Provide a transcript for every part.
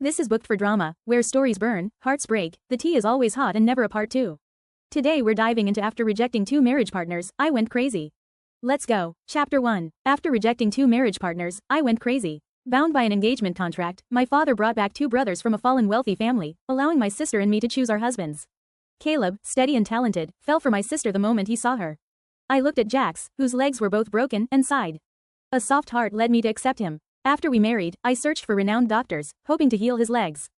This is booked for drama, where stories burn, hearts break, the tea is always hot and never a part 2. Today we're diving into after rejecting 2 marriage partners, I went crazy. Let's go. Chapter 1. After rejecting 2 marriage partners, I went crazy. Bound by an engagement contract, my father brought back 2 brothers from a fallen wealthy family, allowing my sister and me to choose our husbands. Caleb, steady and talented, fell for my sister the moment he saw her. I looked at Jax, whose legs were both broken, and sighed. A soft heart led me to accept him. After we married, I searched for renowned doctors, hoping to heal his legs.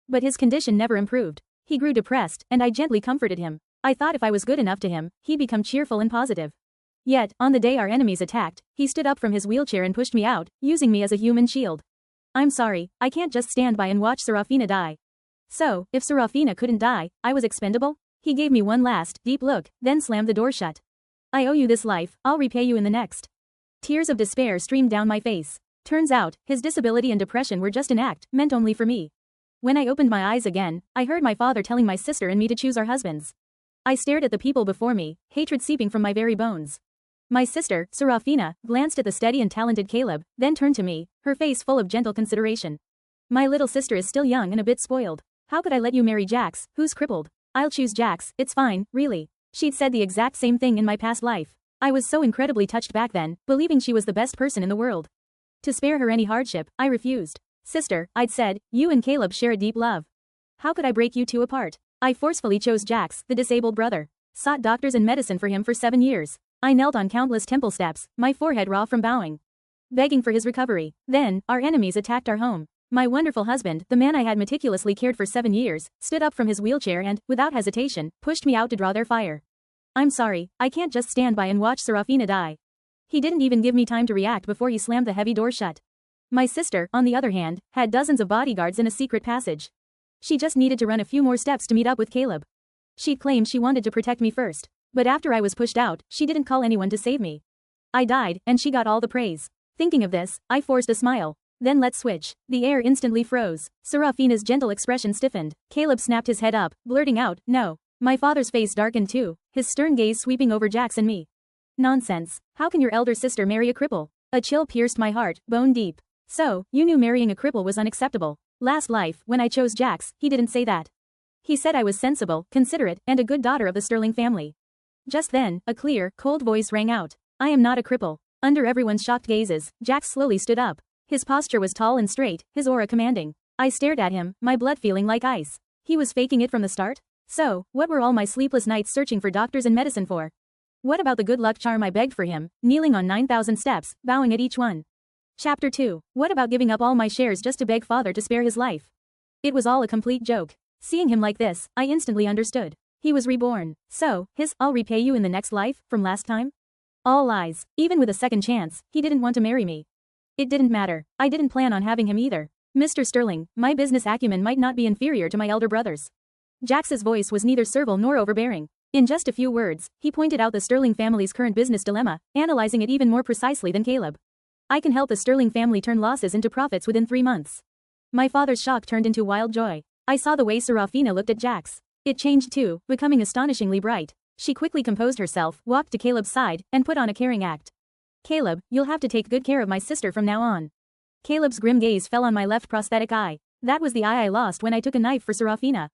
But his condition never improved. He grew depressed, and I gently comforted him. I thought if I was good enough to him, he'd become cheerful and positive. Yet, on the day our enemies attacked, he stood up from his wheelchair and pushed me out, using me as a human shield. I'm sorry, I can't just stand by and watch Serafina die. So, if Serafina couldn't die, I was expendable? He gave me one last, deep look, then slammed the door shut. I owe you this life, I'll repay you in the next. Tears of despair streamed down my face. Turns out, his disability and depression were just an act, meant only for me. When I opened my eyes again, I heard my father telling my sister and me to choose our husbands. I stared at the people before me, hatred seeping from my very bones. My sister, Serafina, glanced at the steady and talented Caleb, then turned to me, her face full of gentle consideration. My little sister is still young and a bit spoiled. How could I let you marry Jax, who's crippled? I'll choose Jax, it's fine, really. She'd said the exact same thing in my past life. I was so incredibly touched back then, believing she was the best person in the world. To spare her any hardship, I refused. Sister, I'd said, you and Caleb share a deep love. How could I break you 2 apart? I forcefully chose Jax, the disabled brother. Sought doctors and medicine for him for 7 years. I knelt on countless temple steps, my forehead raw from bowing. Begging for his recovery. Then, our enemies attacked our home. My wonderful husband, the man I had meticulously cared for 7 years, stood up from his wheelchair and, without hesitation, pushed me out to draw their fire. I'm sorry, I can't just stand by and watch Serafina die. He didn't even give me time to react before he slammed the heavy door shut. My sister, on the other hand, had dozens of bodyguards in a secret passage. She just needed to run a few more steps to meet up with Caleb. She'd claimed she wanted to protect me first. But after I was pushed out, she didn't call anyone to save me. I died, and she got all the praise. Thinking of this, I forced a smile. Then let's switch. The air instantly froze. Serafina's gentle expression stiffened. Caleb snapped his head up, blurting out, no. My father's face darkened too, his stern gaze sweeping over Jax and me. Nonsense. How can your elder sister marry a cripple? A chill pierced my heart, bone deep. So, you knew marrying a cripple was unacceptable. Last life, when I chose Jax, he didn't say that. He said I was sensible, considerate, and a good daughter of the Sterling family. Just then, a clear, cold voice rang out. I am not a cripple. Under everyone's shocked gazes, Jax slowly stood up. His posture was tall and straight, his aura commanding. I stared at him, my blood feeling like ice. He was faking it from the start? So, what were all my sleepless nights searching for doctors and medicine for? What about the good luck charm I begged for him, kneeling on 9,000 steps, bowing at each one? Chapter 2. What about giving up all my shares just to beg father to spare his life? It was all a complete joke. Seeing him like this, I instantly understood. He was reborn. So, his I'll repay you in the next life, from last time? All lies. Even with a second chance, he didn't want to marry me. It didn't matter. I didn't plan on having him either. Mr. Sterling, my business acumen might not be inferior to my elder brother's. Jax's voice was neither servile nor overbearing. In just a few words, he pointed out the Sterling family's current business dilemma, analyzing it even more precisely than Caleb. I can help the Sterling family turn losses into profits within 3 months. My father's shock turned into wild joy. I saw the way Serafina looked at Jax. It changed too, becoming astonishingly bright. She quickly composed herself, walked to Caleb's side, and put on a caring act. Caleb, you'll have to take good care of my sister from now on. Caleb's grim gaze fell on my left prosthetic eye. That was the eye I lost when I took a knife for Serafina.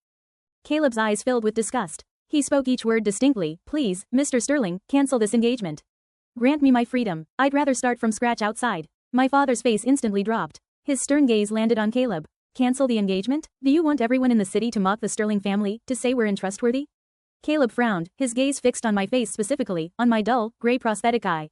Caleb's eyes filled with disgust. He spoke each word distinctly. Please, Mr. Sterling, cancel this engagement. Grant me my freedom. I'd rather start from scratch outside. My father's face instantly dropped. His stern gaze landed on Caleb. Cancel the engagement? Do you want everyone in the city to mock the Sterling family, to say we're untrustworthy? Caleb frowned, his gaze fixed on my face specifically, on my dull, gray prosthetic eye.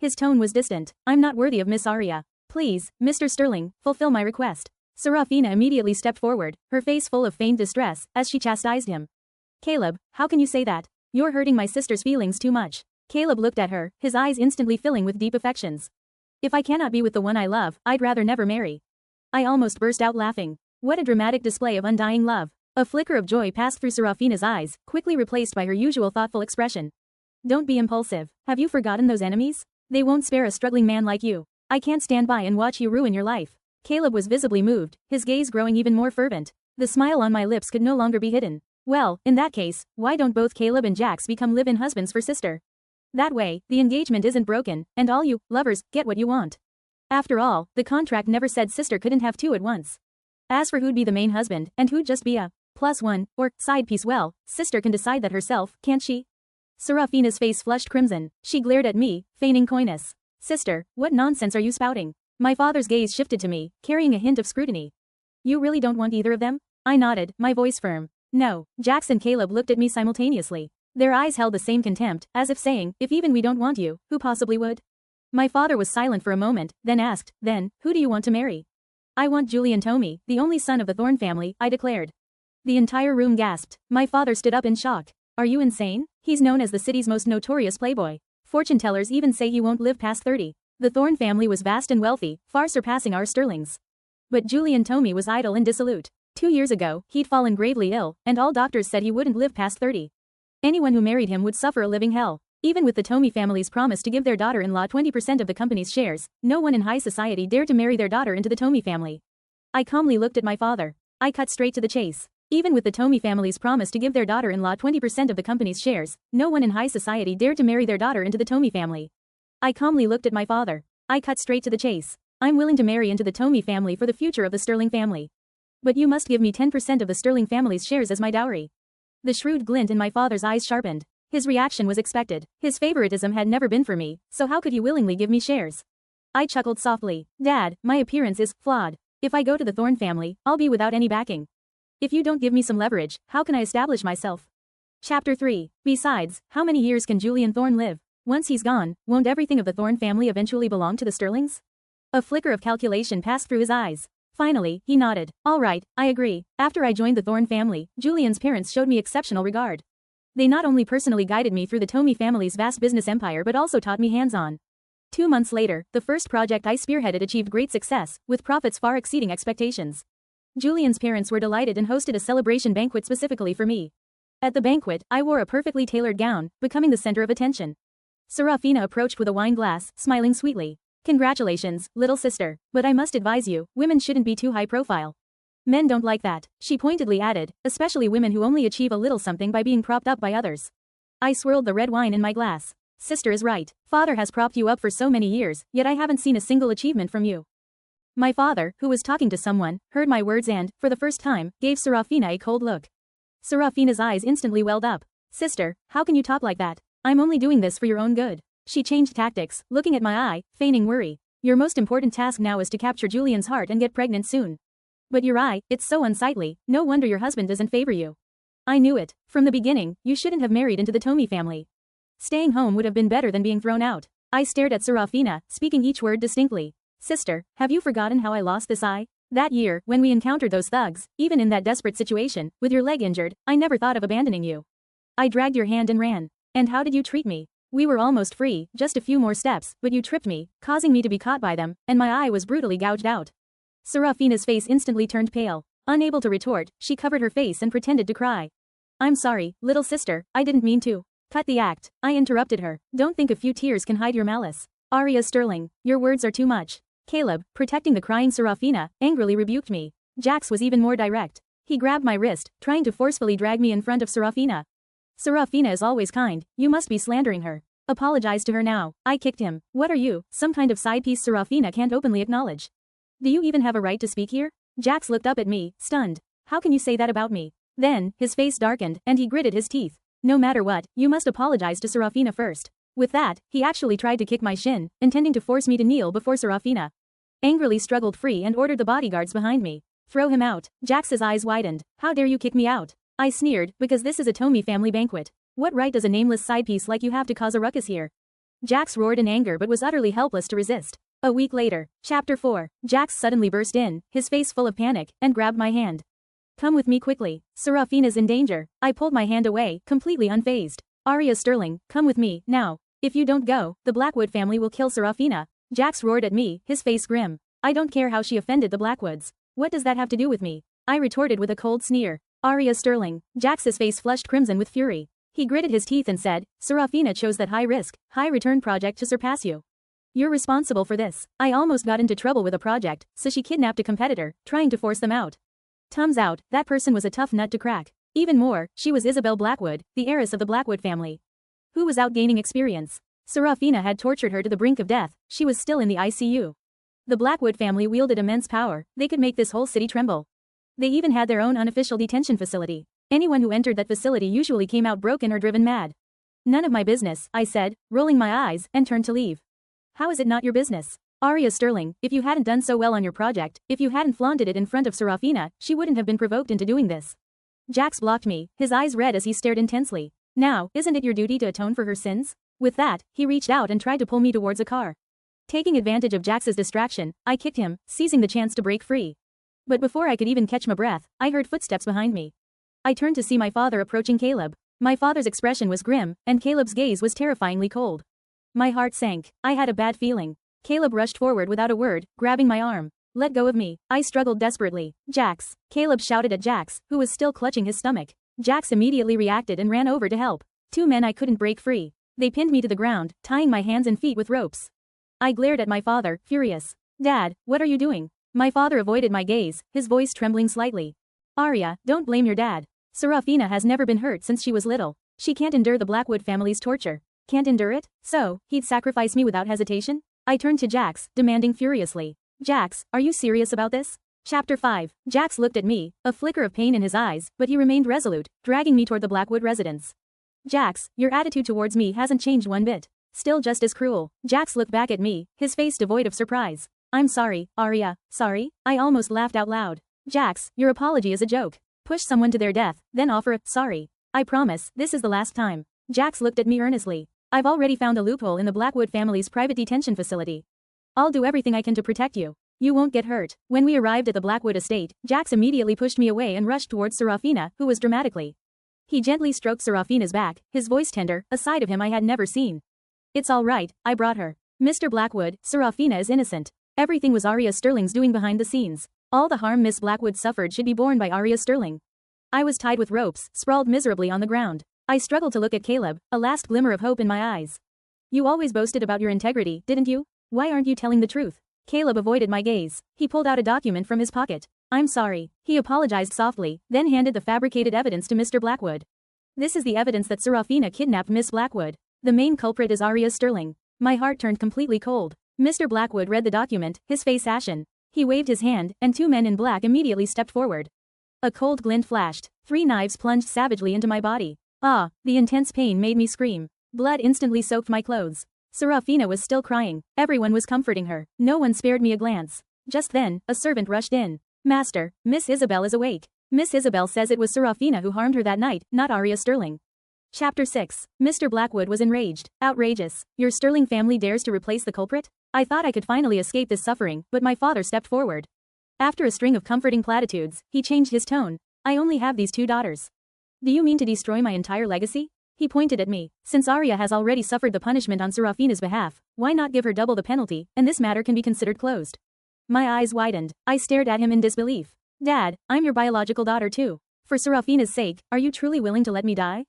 His tone was distant. I'm not worthy of Miss Arya. Please, Mr. Sterling, fulfill my request. Serafina immediately stepped forward, her face full of feigned distress, as she chastised him. Caleb, how can you say that? You're hurting my sister's feelings too much. Caleb looked at her, his eyes instantly filling with deep affections. If I cannot be with the one I love, I'd rather never marry. I almost burst out laughing. What a dramatic display of undying love. A flicker of joy passed through Serafina's eyes, quickly replaced by her usual thoughtful expression. Don't be impulsive. Have you forgotten those enemies? They won't spare a struggling man like you. I can't stand by and watch you ruin your life. Caleb was visibly moved, his gaze growing even more fervent. The smile on my lips could no longer be hidden. Well, in that case, why don't both Caleb and Jax become live-in husbands for sister? That way, the engagement isn't broken, and all you, lovers, get what you want. After all, the contract never said sister couldn't have 2 at once. As for who'd be the main husband, and who'd just be a +1, or side piece, well, sister can decide that herself, can't she? Serafina's face flushed crimson. She glared at me, feigning coyness. Sister, what nonsense are you spouting? My father's gaze shifted to me, carrying a hint of scrutiny. You really don't want either of them? I nodded, my voice firm. No. Jax and Caleb looked at me simultaneously. Their eyes held the same contempt, as if saying, if even we don't want you, who possibly would? My father was silent for a moment, then asked, then, who do you want to marry? I want Julian Tomey, the only son of the Thorne family, I declared. The entire room gasped. My father stood up in shock. Are you insane? He's known as the city's most notorious playboy. Fortune tellers even say he won't live past 30. The Thorne family was vast and wealthy, far surpassing our Sterlings. But Julian Tomey was idle and dissolute. 2 years ago, he'd fallen gravely ill, and all doctors said he wouldn't live past 30. Anyone who married him would suffer a living hell. Even with the Tomey family's promise to give their daughter-in-law 20% of the company's shares, no one in high society dared to marry their daughter into the Tomey family. I calmly looked at my father. I cut straight to the chase. Even with the Tomey family's promise to give their daughter-in-law 20% of the company's shares, no one in high society dared to marry their daughter into the Tomey family. I calmly looked at my father. I cut straight to the chase. I'm willing to marry into the Tomey family for the future of the Sterling family. But you must give me 10% of the Sterling family's shares as my dowry. The shrewd glint in my father's eyes sharpened. His reaction was expected. His favoritism had never been for me, so how could he willingly give me shares? I chuckled softly. Dad, my appearance is flawed. If I go to the Thorne family, I'll be without any backing. If you don't give me some leverage, how can I establish myself? Chapter 3. Besides, how many years can Julian Thorne live? Once he's gone, won't everything of the Thorne family eventually belong to the Sterlings? A flicker of calculation passed through his eyes. Finally, he nodded. All right, I agree. After I joined the Thorne family, Julian's parents showed me exceptional regard. They not only personally guided me through the Tomey family's vast business empire but also taught me hands-on. 2 months later, the first project I spearheaded achieved great success, with profits far exceeding expectations. Julian's parents were delighted and hosted a celebration banquet specifically for me. At the banquet, I wore a perfectly tailored gown, becoming the center of attention. Serafina approached with a wine glass, smiling sweetly. Congratulations, little sister, but I must advise you, women shouldn't be too high profile. Men don't like that, she pointedly added, especially women who only achieve a little something by being propped up by others. I swirled the red wine in my glass. Sister is right. Father has propped you up for so many years, yet I haven't seen a single achievement from you. My father, who was talking to someone, heard my words and, for the first time, gave Serafina a cold look. Serafina's eyes instantly welled up. Sister, how can you talk like that? I'm only doing this for your own good. She changed tactics, looking at my eye, feigning worry. Your most important task now is to capture Julian's heart and get pregnant soon. But your eye, it's so unsightly, no wonder your husband doesn't favor you. I knew it. From the beginning, you shouldn't have married into the Tomey family. Staying home would have been better than being thrown out. I stared at Serafina, speaking each word distinctly. Sister, have you forgotten how I lost this eye? That year, when we encountered those thugs, even in that desperate situation, with your leg injured, I never thought of abandoning you. I dragged your hand and ran. And how did you treat me? We were almost free, just a few more steps, but you tripped me, causing me to be caught by them, and my eye was brutally gouged out. Serafina's face instantly turned pale. Unable to retort, she covered her face and pretended to cry. I'm sorry, little sister, I didn't mean to. Cut the act, I interrupted her. Don't think a few tears can hide your malice. Arya Sterling, your words are too much. Caleb, protecting the crying Serafina, angrily rebuked me. Jax was even more direct. He grabbed my wrist, trying to forcefully drag me in front of Serafina. Serafina is always kind, you must be slandering her. Apologize to her now. I kicked him. What are you, some kind of side piece Serafina can't openly acknowledge? Do you even have a right to speak here? Jax looked up at me, stunned. How can you say that about me? Then, his face darkened, and he gritted his teeth. No matter what, you must apologize to Serafina first. With that, he actually tried to kick my shin, intending to force me to kneel before Serafina. Angrily struggled free and ordered the bodyguards behind me. Throw him out. Jax's eyes widened. How dare you kick me out? I sneered, because this is a Tomey family banquet. What right does a nameless side piece like you have to cause a ruckus here? Jax roared in anger but was utterly helpless to resist. A week later. Chapter 4. Jax suddenly burst in, his face full of panic, and grabbed my hand. Come with me quickly. Serafina's in danger. I pulled my hand away, completely unfazed. Arya Sterling, come with me, now. If you don't go, the Blackwood family will kill Serafina. Jax roared at me, his face grim. I don't care how she offended the Blackwoods. What does that have to do with me? I retorted with a cold sneer. Arya Sterling. Jax's face flushed crimson with fury. He gritted his teeth and said, Serafina chose that high-risk, high-return project to surpass you. You're responsible for this. I almost got into trouble with a project, so she kidnapped a competitor, trying to force them out. Tums out, that person was a tough nut to crack. Even more, she was Isabel Blackwood, the heiress of the Blackwood family. Who was out gaining experience? Serafina had tortured her to the brink of death, she was still in the ICU. The Blackwood family wielded immense power, they could make this whole city tremble. They even had their own unofficial detention facility. Anyone who entered that facility usually came out broken or driven mad. None of my business, I said, rolling my eyes, and turned to leave. How is it not your business? Arya Sterling, if you hadn't done so well on your project, if you hadn't flaunted it in front of Serafina, she wouldn't have been provoked into doing this. Jax blocked me, his eyes red as he stared intensely. Now, isn't it your duty to atone for her sins? With that, he reached out and tried to pull me towards a car. Taking advantage of Jax's distraction, I kicked him, seizing the chance to break free. But before I could even catch my breath, I heard footsteps behind me. I turned to see my father approaching Caleb. My father's expression was grim, and Caleb's gaze was terrifyingly cold. My heart sank. I had a bad feeling. Caleb rushed forward without a word, grabbing my arm. Let go of me. I struggled desperately. Jax. Caleb shouted at Jax, who was still clutching his stomach. Jax immediately reacted and ran over to help. Two men I couldn't break free. They pinned me to the ground, tying my hands and feet with ropes. I glared at my father, furious. Dad, what are you doing? My father avoided my gaze, his voice trembling slightly. Arya, don't blame your dad. Serafina has never been hurt since she was little. She can't endure the Blackwood family's torture. Can't endure it? So, he'd sacrifice me without hesitation? I turned to Jax, demanding furiously. Jax, are you serious about this? Chapter 5. Jax looked at me, a flicker of pain in his eyes, but he remained resolute, dragging me toward the Blackwood residence. Jax, your attitude towards me hasn't changed one bit. Still just as cruel. Jax looked back at me, his face devoid of surprise. I'm sorry, Arya, sorry? I almost laughed out loud. Jax, your apology is a joke. Push someone to their death, then offer a sorry. I promise, this is the last time. Jax looked at me earnestly. I've already found a loophole in the Blackwood family's private detention facility. I'll do everything I can to protect you. You won't get hurt. When we arrived at the Blackwood estate, Jax immediately pushed me away and rushed towards Serafina, who was dramatically. He gently stroked Serafina's back, his voice tender, a side of him I had never seen. It's all right, I brought her. Mr. Blackwood, Serafina is innocent. Everything was Arya Sterling's doing behind the scenes. All the harm Miss Blackwood suffered should be borne by Arya Sterling. I was tied with ropes, sprawled miserably on the ground. I struggled to look at Caleb, a last glimmer of hope in my eyes. You always boasted about your integrity, didn't you? Why aren't you telling the truth? Caleb avoided my gaze. He pulled out a document from his pocket. I'm sorry. He apologized softly, then handed the fabricated evidence to Mr. Blackwood. This is the evidence that Serafina kidnapped Miss Blackwood. The main culprit is Arya Sterling. My heart turned completely cold. Mr. Blackwood read the document, his face ashen. He waved his hand, and two men in black immediately stepped forward. A cold glint flashed. 3 knives plunged savagely into my body. Ah, the intense pain made me scream. Blood instantly soaked my clothes. Serafina was still crying. Everyone was comforting her. No one spared me a glance. Just then, a servant rushed in. Master, Miss Isabel is awake. Miss Isabel says it was Serafina who harmed her that night, not Arya Sterling. Chapter 6. Mr. Blackwood was enraged. Outrageous. Your Sterling family dares to replace the culprit? I thought I could finally escape this suffering, but my father stepped forward. After a string of comforting platitudes, he changed his tone. I only have these 2 daughters. Do you mean to destroy my entire legacy? He pointed at me. Since Arya has already suffered the punishment on Serafina's behalf, why not give her double the penalty, and this matter can be considered closed? My eyes widened. I stared at him in disbelief. Dad, I'm your biological daughter too. For Serafina's sake, are you truly willing to let me die?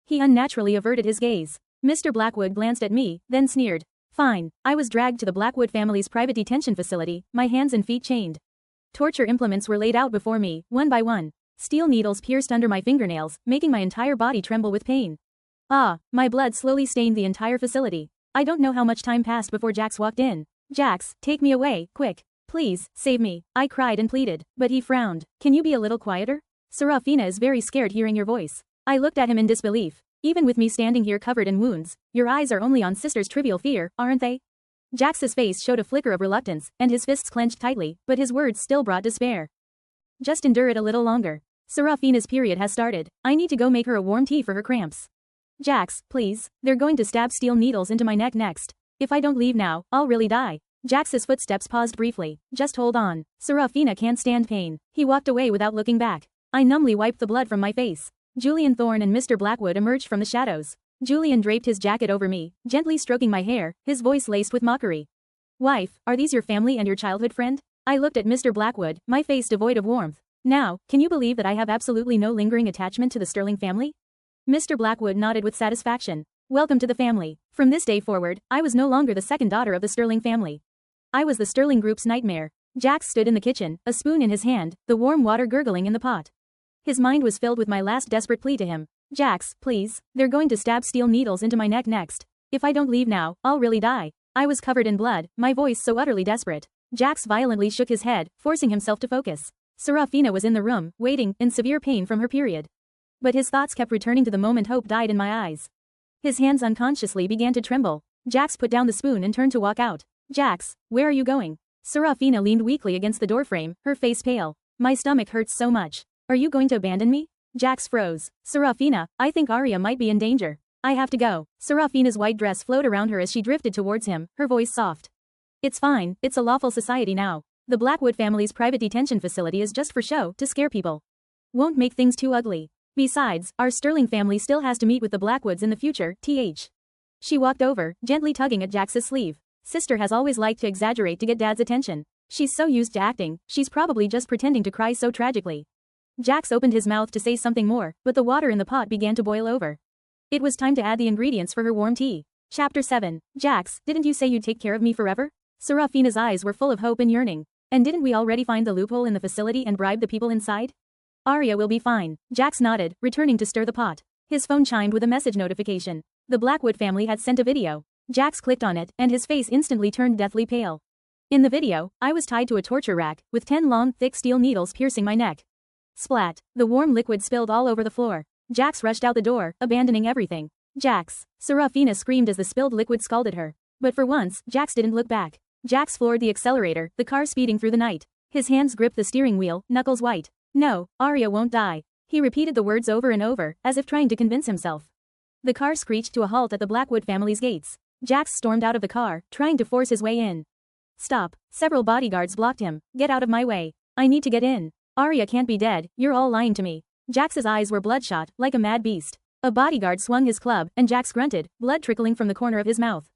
He unnaturally averted his gaze. Mr. Blackwood glanced at me, then sneered. Fine. I was dragged to the Blackwood family's private detention facility, my hands and feet chained. Torture implements were laid out before me, one by one. Steel needles pierced under my fingernails, making my entire body tremble with pain. Ah, my blood slowly stained the entire facility. I don't know how much time passed before Jax walked in. Jax, take me away, quick. Please, save me. I cried and pleaded, but he frowned. Can you be a little quieter? Serafina is very scared hearing your voice. I looked at him in disbelief. Even with me standing here covered in wounds, your eyes are only on sister's trivial fear, aren't they? Jax's face showed a flicker of reluctance, and his fists clenched tightly, but his words still brought despair. Just endure it a little longer. Serafina's period has started. I need to go make her a warm tea for her cramps. Jax, please. They're going to stab steel needles into my neck next. If I don't leave now, I'll really die. Jax's footsteps paused briefly. Just hold on. Serafina can't stand pain. He walked away without looking back. I numbly wiped the blood from my face. Julian Thorne and Mr. Blackwood emerged from the shadows. Julian draped his jacket over me, gently stroking my hair, his voice laced with mockery. Wife, are these your family and your childhood friend? I looked at Mr. Blackwood, my face devoid of warmth. Now, can you believe that I have absolutely no lingering attachment to the Sterling family? Mr. Blackwood nodded with satisfaction. Welcome to the family. From this day forward, I was no longer the second daughter of the Sterling family. I was the Sterling group's nightmare. Jax stood in the kitchen, a spoon in his hand, the warm water gurgling in the pot. His mind was filled with my last desperate plea to him. Jax, please. They're going to stab steel needles into my neck next. If I don't leave now, I'll really die. I was covered in blood, my voice so utterly desperate. Jax violently shook his head, forcing himself to focus. Serafina was in the room, waiting, in severe pain from her period. But his thoughts kept returning to the moment hope died in my eyes. His hands unconsciously began to tremble. Jax put down the spoon and turned to walk out. Jax, where are you going? Serafina leaned weakly against the doorframe, her face pale. My stomach hurts so much. Are you going to abandon me? Jax froze. Serafina, I think Arya might be in danger. I have to go. Serafina's white dress flowed around her as she drifted towards him, her voice soft. It's fine, it's a lawful society now. The Blackwood family's private detention facility is just for show, to scare people. Won't make things too ugly. Besides, our Sterling family still has to meet with the Blackwoods in the future, th. She walked over, gently tugging at Jax's sleeve. Sister has always liked to exaggerate to get Dad's attention. She's so used to acting, she's probably just pretending to cry so tragically. Jax opened his mouth to say something more, but the water in the pot began to boil over. It was time to add the ingredients for her warm tea. Chapter 7. Jax, didn't you say you'd take care of me forever? Serafina's eyes were full of hope and yearning. And didn't we already find the loophole in the facility and bribe the people inside? Arya will be fine. Jax nodded, returning to stir the pot. His phone chimed with a message notification. The Blackwood family had sent a video. Jax clicked on it, and his face instantly turned deathly pale. In the video, I was tied to a torture rack, with 10 long, thick steel needles piercing my neck. Splat. The warm liquid spilled all over the floor. Jax rushed out the door, abandoning everything. Jax. Serafina screamed as the spilled liquid scalded her. But for once, Jax didn't look back. Jax floored the accelerator, the car speeding through the night. His hands gripped the steering wheel, knuckles white. No, Arya won't die. He repeated the words over and over, as if trying to convince himself. The car screeched to a halt at the Blackwood family's gates. Jax stormed out of the car, trying to force his way in. Stop. Several bodyguards blocked him. Get out of my way. I need to get in. Arya can't be dead, you're all lying to me. Jax's eyes were bloodshot, like a mad beast. A bodyguard swung his club, and Jax grunted, blood trickling from the corner of his mouth.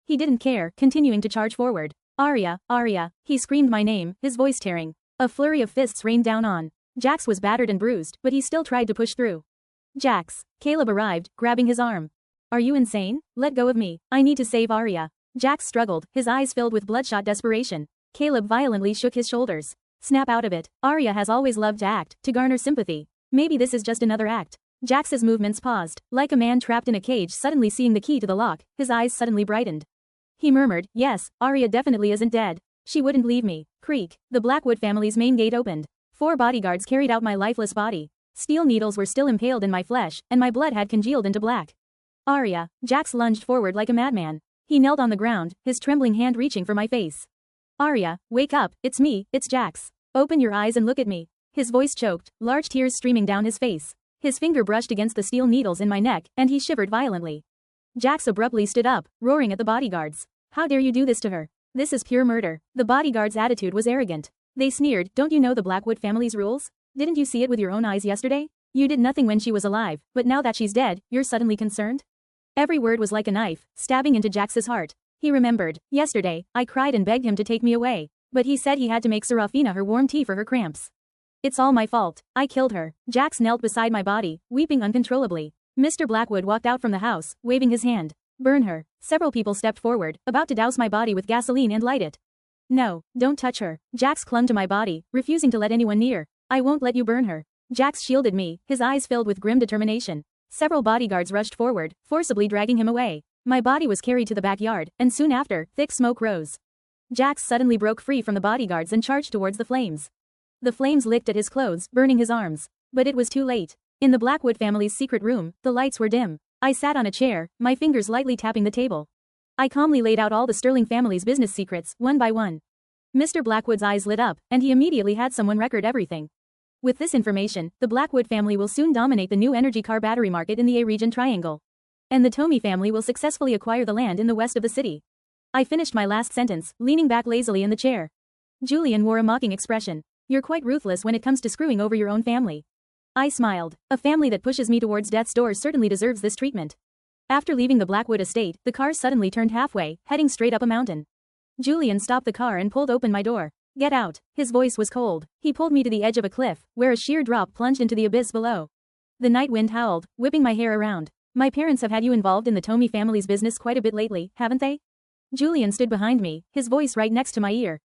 He didn't care, continuing to charge forward. Arya, Arya, he screamed my name, his voice tearing. A flurry of fists rained down on. Jax was battered and bruised, but he still tried to push through. Jax. Caleb arrived, grabbing his arm. Are you insane? Let go of me. I need to save Arya. Jax struggled, his eyes filled with bloodshot desperation. Caleb violently shook his shoulders. Snap out of it. Arya has always loved to act, to garner sympathy. Maybe this is just another act. Jax's movements paused, like a man trapped in a cage suddenly seeing the key to the lock, his eyes suddenly brightened. He murmured, yes, Arya definitely isn't dead. She wouldn't leave me. Creak. The Blackwood family's main gate opened. 4 bodyguards carried out my lifeless body. Steel needles were still impaled in my flesh, and my blood had congealed into black. Arya. Jax lunged forward like a madman. He knelt on the ground, his trembling hand reaching for my face. Arya, wake up, it's me, it's Jax. Open your eyes and look at me. His voice choked, large tears streaming down his face. His finger brushed against the steel needles in my neck, and he shivered violently. Jax abruptly stood up, roaring at the bodyguards. How dare you do this to her? This is pure murder. The bodyguards' attitude was arrogant. They sneered, don't you know the Blackwood family's rules? Didn't you see it with your own eyes yesterday? You did nothing when she was alive, but now that she's dead, you're suddenly concerned? Every word was like a knife, stabbing into Jax's heart. He remembered. Yesterday, I cried and begged him to take me away. But he said he had to make Serafina her warm tea for her cramps. It's all my fault. I killed her. Jax knelt beside my body, weeping uncontrollably. Mr. Blackwood walked out from the house, waving his hand. Burn her. Several people stepped forward, about to douse my body with gasoline and light it. No, don't touch her. Jax clung to my body, refusing to let anyone near. I won't let you burn her. Jax shielded me, his eyes filled with grim determination. Several bodyguards rushed forward, forcibly dragging him away. My body was carried to the backyard, and soon after, thick smoke rose. Jax suddenly broke free from the bodyguards and charged towards the flames. The flames licked at his clothes, burning his arms. But it was too late. In the Blackwood family's secret room, the lights were dim. I sat on a chair, my fingers lightly tapping the table. I calmly laid out all the Sterling family's business secrets, one by one. Mr. Blackwood's eyes lit up, and he immediately had someone record everything. With this information, the Blackwood family will soon dominate the new energy car battery market in the A-region triangle. And the Tomey family will successfully acquire the land in the west of the city. I finished my last sentence, leaning back lazily in the chair. Julian wore a mocking expression. You're quite ruthless when it comes to screwing over your own family. I smiled. A family that pushes me towards death's door certainly deserves this treatment. After leaving the Blackwood estate, the car suddenly turned halfway, heading straight up a mountain. Julian stopped the car and pulled open my door. Get out. His voice was cold. He pulled me to the edge of a cliff, where a sheer drop plunged into the abyss below. The night wind howled, whipping my hair around. My parents have had you involved in the Tomey family's business quite a bit lately, haven't they? Julian stood behind me, his voice right next to my ear.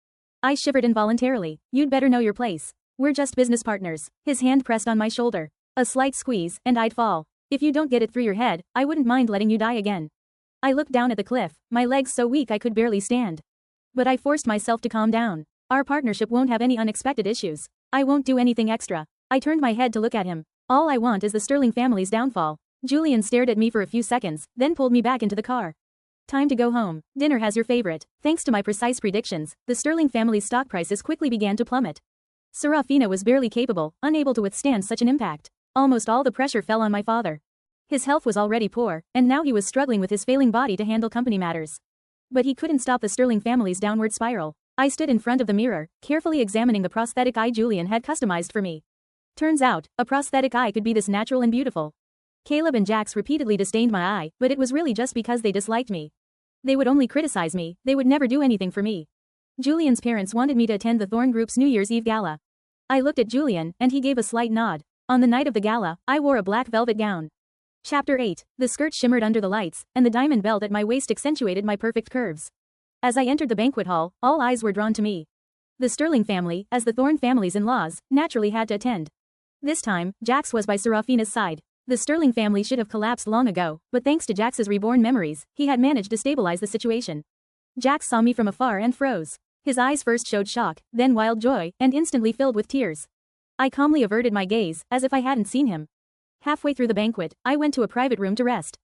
I shivered involuntarily. You'd better know your place. We're just business partners. His hand pressed on my shoulder. A slight squeeze, and I'd fall. If you don't get it through your head, I wouldn't mind letting you die again. I looked down at the cliff, my legs so weak I could barely stand. But I forced myself to calm down. Our partnership won't have any unexpected issues. I won't do anything extra. I turned my head to look at him. All I want is the Sterling family's downfall. Julian stared at me for a few seconds, then pulled me back into the car. Time to go home. Dinner has your favorite. Thanks to my precise predictions, the Sterling family's stock prices quickly began to plummet. Serafina was barely capable, unable to withstand such an impact. Almost all the pressure fell on my father. His health was already poor, and now he was struggling with his failing body to handle company matters. But he couldn't stop the Sterling family's downward spiral. I stood in front of the mirror, carefully examining the prosthetic eye Julian had customized for me. Turns out, a prosthetic eye could be this natural and beautiful. Caleb and Jax repeatedly disdained my eye, but it was really just because they disliked me. They would only criticize me, they would never do anything for me. Julian's parents wanted me to attend the Thorn Group's New Year's Eve gala. I looked at Julian, and he gave a slight nod. On the night of the gala, I wore a black velvet gown. Chapter 8. The skirt shimmered under the lights, and the diamond belt at my waist accentuated my perfect curves. As I entered the banquet hall, all eyes were drawn to me. The Sterling family, as the Thorn family's in-laws, naturally had to attend. This time, Jax was by Serafina's side. The Sterling family should have collapsed long ago, but thanks to Jax's reborn memories, he had managed to stabilize the situation. Jax saw me from afar and froze. His eyes first showed shock, then wild joy, and instantly filled with tears. I calmly averted my gaze, as if I hadn't seen him. Halfway through the banquet, I went to a private room to rest.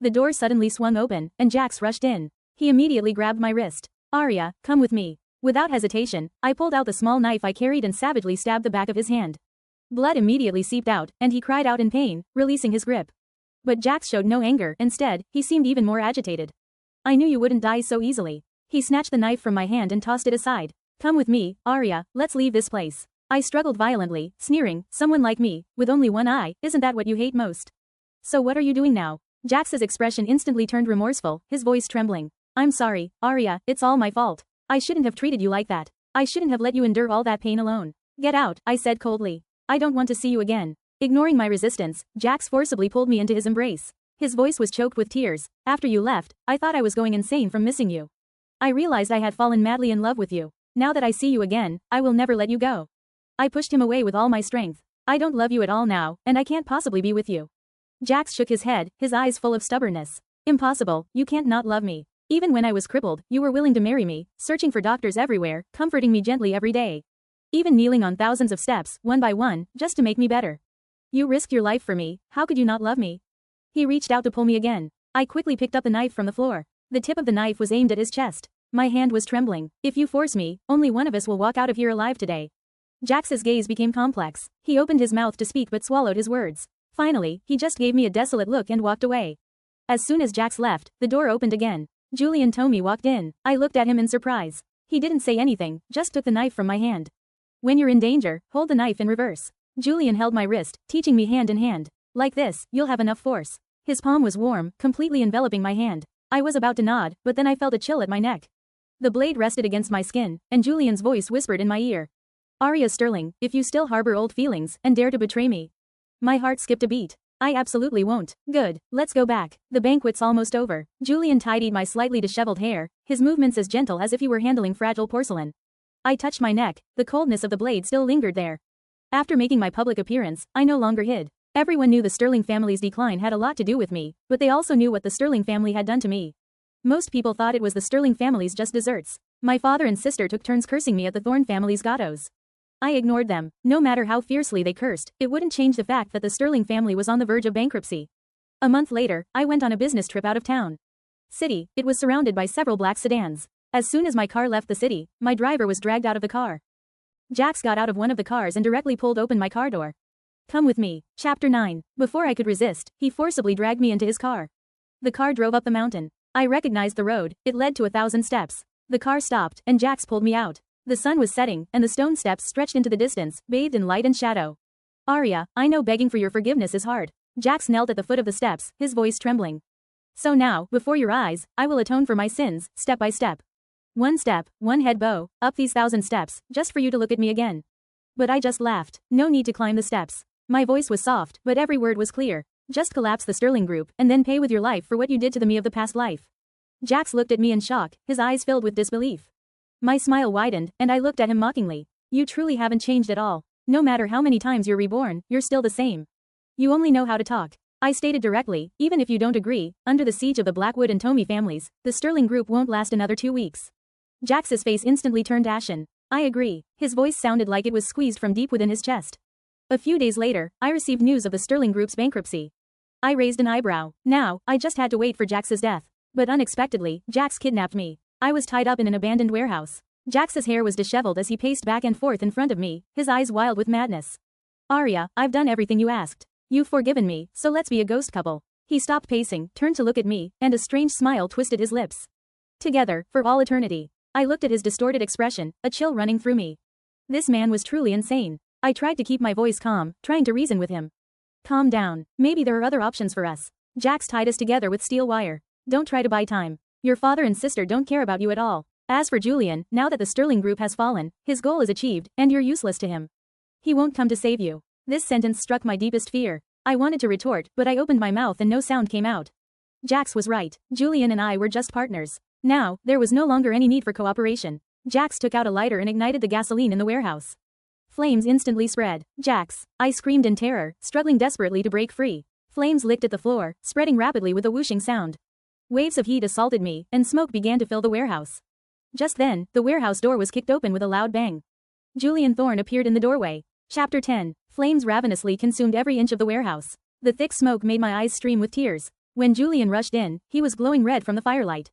The door suddenly swung open, and Jax rushed in. He immediately grabbed my wrist. "Arya, come with me." Without hesitation, I pulled out the small knife I carried and savagely stabbed the back of his hand. Blood immediately seeped out, and he cried out in pain, releasing his grip. But Jax showed no anger, instead, he seemed even more agitated. "I knew you wouldn't die so easily." He snatched the knife from my hand and tossed it aside. "Come with me, Arya, let's leave this place." I struggled violently, sneering, "Someone like me, with only one eye, isn't that what you hate most? So what are you doing now?" Jax's expression instantly turned remorseful, his voice trembling. "I'm sorry, Arya, it's all my fault. I shouldn't have treated you like that. I shouldn't have let you endure all that pain alone. Get out," I said coldly. "I don't want to see you again." Ignoring my resistance, Jax forcibly pulled me into his embrace. His voice was choked with tears. "After you left, I thought I was going insane from missing you. I realized I had fallen madly in love with you. Now that I see you again, I will never let you go." I pushed him away with all my strength. "I don't love you at all now, and I can't possibly be with you." Jax shook his head, his eyes full of stubbornness. "Impossible, you can't not love me. Even when I was crippled, you were willing to marry me, searching for doctors everywhere, comforting me gently every day. Even kneeling on thousands of steps, one by one, just to make me better. You risked your life for me, how could you not love me?" He reached out to pull me again. I quickly picked up the knife from the floor. The tip of the knife was aimed at his chest. My hand was trembling. "If you force me, only one of us will walk out of here alive today." Jax's gaze became complex. He opened his mouth to speak but swallowed his words. Finally, he just gave me a desolate look and walked away. As soon as Jax left, the door opened again. Julian Tomei walked in. I looked at him in surprise. He didn't say anything, just took the knife from my hand. "When you're in danger, hold the knife in reverse." Julian held my wrist, teaching me hand in hand. "Like this, you'll have enough force." His palm was warm, completely enveloping my hand. I was about to nod, but then I felt a chill at my neck. The blade rested against my skin, and Julian's voice whispered in my ear. "Arya Sterling, if you still harbor old feelings and dare to betray me." My heart skipped a beat. "I absolutely won't." "Good, let's go back. The banquet's almost over." Julian tidied my slightly disheveled hair, his movements as gentle as if he were handling fragile porcelain. I touched my neck, the coldness of the blade still lingered there. After making my public appearance, I no longer hid. Everyone knew the Sterling family's decline had a lot to do with me, but they also knew what the Sterling family had done to me. Most people thought it was the Sterling family's just desserts. My father and sister took turns cursing me at the Thorn family's gatos. I ignored them. No matter how fiercely they cursed, it wouldn't change the fact that the Sterling family was on the verge of bankruptcy. A month later, I went on a business trip out of town. City, it was surrounded by several black sedans. As soon as my car left the city, my driver was dragged out of the car. Jax got out of one of the cars and directly pulled open my car door. "Come with me." Chapter 9. Before I could resist, he forcibly dragged me into his car. The car drove up the mountain. I recognized the road, it led to 1,000 steps. The car stopped, and Jax pulled me out. The sun was setting, and the stone steps stretched into the distance, bathed in light and shadow. "Arya, I know begging for your forgiveness is hard." Jax knelt at the foot of the steps, his voice trembling. "So now, before your eyes, I will atone for my sins, step by step. One step, one head bow, up these 1,000 steps, just for you to look at me again." But I just laughed. No need to climb the steps. My voice was soft, but every word was clear. Just collapse the Sterling Group, and then pay with your life for what you did to me of the past life. Jax looked at me in shock, his eyes filled with disbelief. My smile widened, and I looked at him mockingly. "You truly haven't changed at all. No matter how many times you're reborn, you're still the same. You only know how to talk." I stated directly, "Even if you don't agree, under the siege of the Blackwood and Tomei families, the Sterling Group won't last another 2 weeks." Jax's face instantly turned ashen. I agree. His voice sounded like it was squeezed from deep within his chest. A few days later, I received news of the Sterling Group's bankruptcy. I raised an eyebrow. Now, I just had to wait for Jax's death. But unexpectedly, Jax kidnapped me. I was tied up in an abandoned warehouse. Jax's hair was disheveled as he paced back and forth in front of me, his eyes wild with madness. Arya, I've done everything you asked. You've forgiven me, so let's be a ghost couple. He stopped pacing, turned to look at me, and a strange smile twisted his lips. Together, for all eternity. I looked at his distorted expression, a chill running through me. This man was truly insane. I tried to keep my voice calm, trying to reason with him. Calm down. Maybe there are other options for us. Jax tied us together with steel wire. Don't try to buy time. Your father and sister don't care about you at all. As for Julian, now that the Sterling Group has fallen, his goal is achieved, and you're useless to him. He won't come to save you. This sentence struck my deepest fear. I wanted to retort, but I opened my mouth and no sound came out. Jax was right. Julian and I were just partners. Now, there was no longer any need for cooperation. Jax took out a lighter and ignited the gasoline in the warehouse. Flames instantly spread. Jax! I screamed in terror, struggling desperately to break free. Flames licked at the floor, spreading rapidly with a whooshing sound. Waves of heat assaulted me, and smoke began to fill the warehouse. Just then, the warehouse door was kicked open with a loud bang. Julian Thorne appeared in the doorway. Chapter 10. Flames ravenously consumed every inch of the warehouse. The thick smoke made my eyes stream with tears. When Julian rushed in, he was glowing red from the firelight.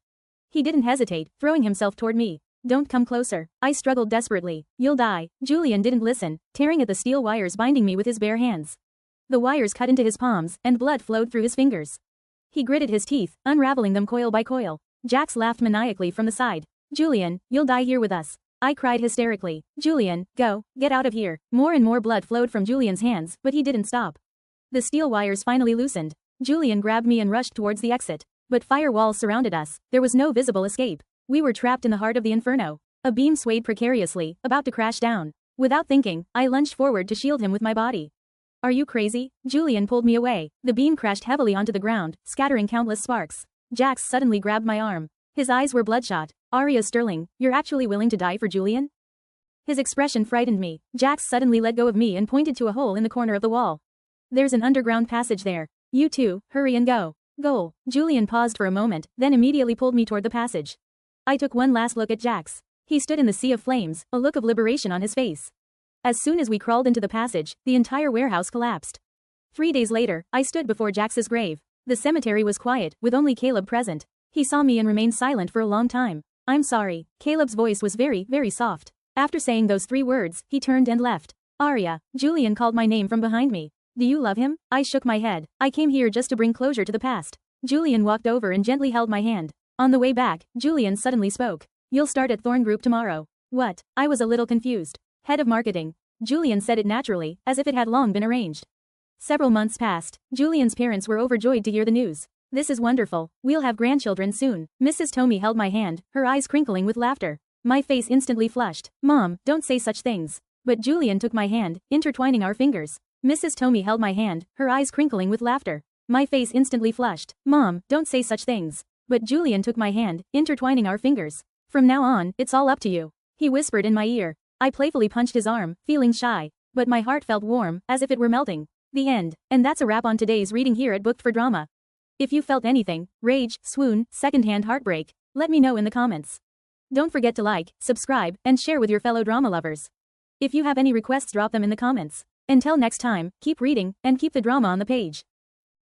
He didn't hesitate, throwing himself toward me. Don't come closer. I struggled desperately. You'll die. Julian didn't listen, tearing at the steel wires binding me with his bare hands. The wires cut into his palms, and blood flowed through his fingers. He gritted his teeth, unraveling them coil by coil. Jax laughed maniacally from the side. Julian, you'll die here with us. I cried hysterically. Julian, go, get out of here. More and more blood flowed from Julian's hands, but he didn't stop. The steel wires finally loosened. Julian grabbed me and rushed towards the exit. But fire walls surrounded us. There was no visible escape. We were trapped in the heart of the inferno. A beam swayed precariously, about to crash down. Without thinking, I lunged forward to shield him with my body. Are you crazy? Julian pulled me away. The beam crashed heavily onto the ground, scattering countless sparks. Jax suddenly grabbed my arm. His eyes were bloodshot. Arya Sterling, you're actually willing to die for Julian? His expression frightened me. Jax suddenly let go of me and pointed to a hole in the corner of the wall. There's an underground passage there. You two, hurry and go. Goal. Julian paused for a moment, then immediately pulled me toward the passage. I took one last look at Jax. He stood in the sea of flames, a look of liberation on his face. As soon as we crawled into the passage, the entire warehouse collapsed. 3 days later, I stood before Jax's grave. The cemetery was quiet, with only Caleb present. He saw me and remained silent for a long time. I'm sorry. Caleb's voice was very, very soft. After saying those 3 words, he turned and left. Arya, Julian called my name from behind me. Do you love him? I shook my head. I came here just to bring closure to the past. Julian walked over and gently held my hand. On the way back, Julian suddenly spoke. You'll start at Thorne Group tomorrow. What? I was a little confused. Head of marketing. Julian said it naturally, as if it had long been arranged. Several months passed. Julian's parents were overjoyed to hear the news. This is wonderful. We'll have grandchildren soon. Mrs. Tomey held my hand, her eyes crinkling with laughter. My face instantly flushed. Mom, don't say such things. But Julian took my hand, intertwining our fingers. Mrs. Tomey held my hand, her eyes crinkling with laughter. My face instantly flushed. Mom, don't say such things. But Julian took my hand, intertwining our fingers. From now on, it's all up to you. He whispered in my ear. I playfully punched his arm, feeling shy. But my heart felt warm, as if it were melting. The end. And that's a wrap on today's reading here at Booked for Drama. If you felt anything, rage, swoon, secondhand heartbreak, let me know in the comments. Don't forget to like, subscribe, and share with your fellow drama lovers. If you have any requests, drop them in the comments. Until next time, keep reading, and keep the drama on the page.